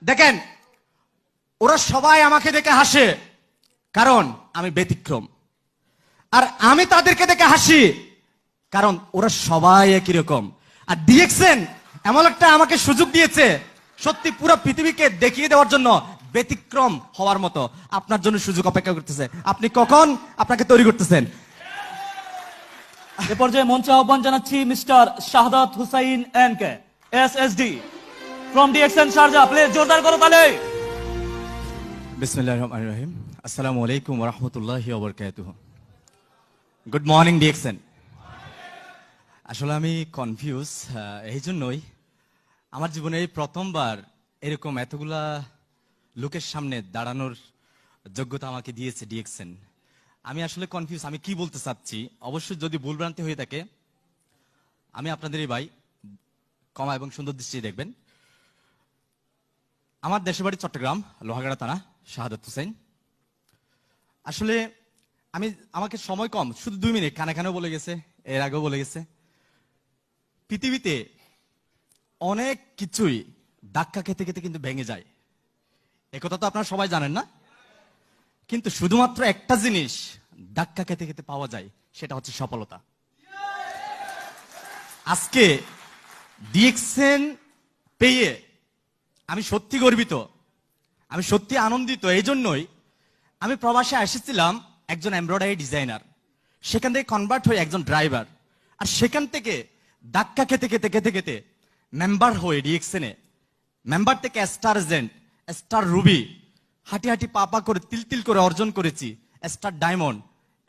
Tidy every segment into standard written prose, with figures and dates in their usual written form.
দেখেন, ওরা সবাই আমাকে দেখে হাসে কারণ আমি ব্যতিক্রম, আর আমি তাদেরকে দেখে হাসি কারণ ওরা সবাই একই রকম। আর ডিএক্সএন এমন একটা আমাকে সুযোগ দিয়েছে সত্যি পুরো পৃথিবীকে দেখিয়ে দেওয়ার জন্য, ব্যতিক্রম হওয়ার মতো। আপনার জন্য সুযোগ অপেক্ষা করতেছে, আপনি কখন আপনাকে তৈরি করতেছেন। এ পর্যায়ে মঞ্চে আহ্বান জানাচ্ছি Mr Shahadat Hussain N K SSD from DXN Sharjah. Please জোরদার করো তালে। বিসমিল্লাহির রহমানির রহিম। আসসালামু আলাইকুম ওয়া রাহমাতুল্লাহি ওয়া বারাকাতুহু। Good morning DXN. আসলে আমি কনফিউজ, এই জন্যই আমার জীবনে এই প্রথমবার এরকম এতগুলা লোকের সামনে দাঁড়ানোর যোগ্যতা আমাকে দিয়েছে ডিএক্সএন। আমি আসলে কনফিউজ, আমি কি বলতে চাচ্ছি। অবশ্যই যদি ভুলভ্রান্তি হয়ে থাকে আমি আপনাদেরই ভাই, ক্ষমা এবং সুন্দর দৃষ্টি দেখবেন। আমার দেশের বাড়ি চট্টগ্রাম, লোহাগাড়া থানা, শাহাদাত হুসাইন। আসলে আমাকে সময় কম, শুধু 2 মিনিট, কানে কানেও বলে গেছে, এর আগেও বলে গেছে। পৃথিবীতে অনেক কিছুই ধাক্কা খেতে খেতে কিন্তু ভেঙে যায়, একথা তো আপনারা সবাই জানেন না? কিন্তু শুধুমাত্র একটা জিনিস ধাক্কা খেতে খেতে পাওয়া যায়, সেটা হচ্ছে সফলতা। আজকে ডিএক্সএন পেয়ে আমি সত্যি গর্বিত, আমি সত্যি আনন্দিত। এই জন্যই আমি প্রবাসে এসেছিলাম একজন এমব্রয়ডারি ডিজাইনার, সেখান থেকে কনভার্ট হয়ে একজন ড্রাইভার, আর সেখান থেকে ধাক্কা খেতে খেতে খেতে খেতে মেম্বার হয়ে ডিএক্সএন এ, মেম্বার থেকে স্টার এজেন্ট, স্টার রুবি, হাঁটি হাঁটি পাপা করে তিল তিল করে অর্জন করেছি star diamond,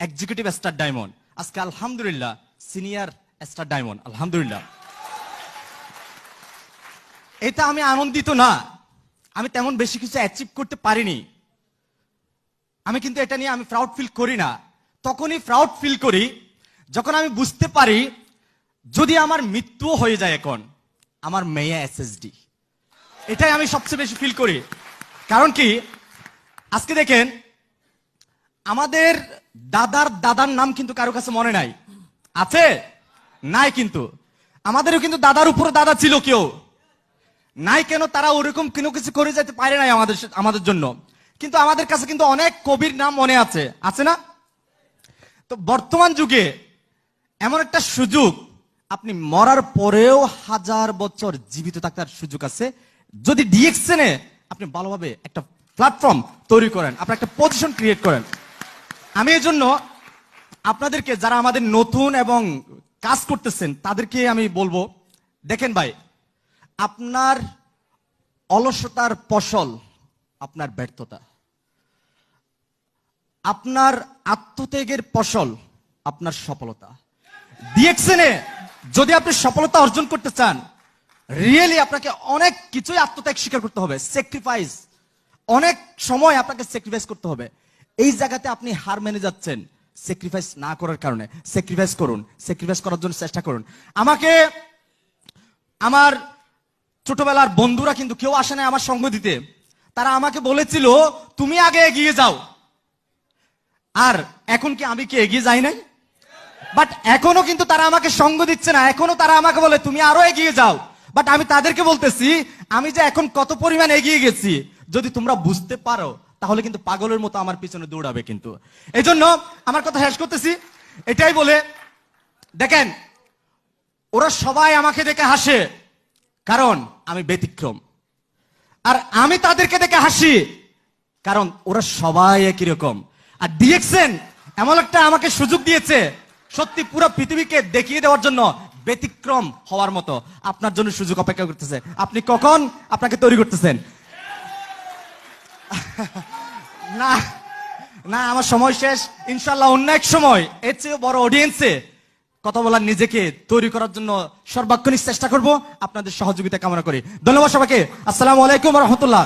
executive star diamond, আজকে আলহামদুলিল্লাহ সিনিয়র স্টার ডায়মন্ড, আলহামদুলিল্লাহ। এটা আমি আনন্দিত না, আমি তেমন বেশি কিছু অ্যাচিভ করতে পারিনি, আমি কিন্তু এটা নিয়ে আমি প্রাউড ফিল করি না। তখনই প্রাউড ফিল করি যখন আমি বুঝতে পারি যদি আমার মৃত্যু হয়ে যায় এখন, আমার মেয়ে এসএসডি। এটাই আমি সবচেয়ে বেশি ফিল করি। কারণ কি, আজকে দেখেন আমাদের দাদার দাদার নাম কিন্তু কারো কাছে মনে নাই, আছে নাই? কিন্তু আমাদেরও কিন্তু দাদার উপরে দাদা ছিল কেউ নাই, কেন তারা ওরকম কোনো কিছু করে যেতে পারে নাই আমাদের জন্য। কিন্তু আমাদের কাছে কিন্তু অনেক কবির নাম মনে আছে, আছে না? তো বর্তমান যুগে এমন একটা সুযোগ, আপনি মরার পরেও 1000 বছর জীবিত থাকার সুযোগ আছে যদি ডিএক্সএন এ আপনি ভালোভাবে একটা প্ল্যাটফর্ম তৈরি করেন, আপনার একটা পজিশন ক্রিয়েট করেন। আমি এই জন্য আপনাদেরকে, যারা আমাদের নতুন এবং কাজ করতেছেন, তাদেরকে আমি বলবো, দেখেন ভাই, আপনার অলসতার ফসল আপনার ব্যর্থতা, আপনার আত্মত্যাগের ফসল আপনার সফলতা। ডিএক্সএন এ যদি আপনি সফলতা অর্জন করতে চান, রিয়েলি আপনাকে অনেক কিছুই আত্মত্যাগ স্বীকার করতে হবে, স্যাক্রিফাইস, অনেক সময় আপনাকে স্যাক্রিফাইস করতে হবে। এই জায়গাতে আপনি হার মেনে যাচ্ছেন স্যাক্রিফাইস না করার কারণে। স্যাক্রিফাইস করুন, স্যাক্রিফাইস করার জন্য চেষ্টা করুন। আমাকে আমার ছোটবেলার বন্ধুরা কিন্তু কেউ আসে না আমার সঙ্গ দিতে, তারা আমাকে বলেছিল তুমি আগে এগিয়ে যাও। আর এখন কি আমি কি এগিয়ে যাই নাই? বাট এখনো কিন্তু তারা আমাকে সঙ্গ দিচ্ছে না, এখনো তারা আমাকে বলে তুমি আরো এগিয়ে যাও। বাট আমি তাদেরকে বলতেছি আমি যে এখন কত পরিমাণ এগিয়ে গেছি, যদি তোমরা বুঝতে পারো তাহলে কিন্তু পাগলের মতো আমার পিছনে দৌড়াবে। কিন্তু এই জন্য আমার কথা শেষ করতেছি এটাই বলে, দেখেন, ওরা সবাই আমাকে দেখে হাসে কারণ আমি ব্যতিক্রম, আর আমি তাদেরকে দেখে হাসি কারণ ওরা সবাই একই রকম। আর ডিএক্সএন এমন একটা আমাকে সুযোগ দিয়েছে সত্যি পুরো পৃথিবীকে দেখিয়ে দেওয়ার জন্য, ব্যতিক্রম হওয়ার মতো। আপনার জন্য সুযোগ অপেক্ষা করতেছে, আপনি কখন আপনাকে তৈরি করতেছেন। না না, আমার সময় শেষ, ইনশাল্লাহ অন্য এক সময় এর চেয়ে বড় অডিয়েন্সে কথা বলার, নিজেকে তৈরি করার জন্য সর্বাক্ষণিক চেষ্টা করব। আপনাদের সহযোগিতা কামনা করি। ধন্যবাদ সবাইকে। আসসালামু আলাইকুম ওয়া রাহমাতুল্লাহ।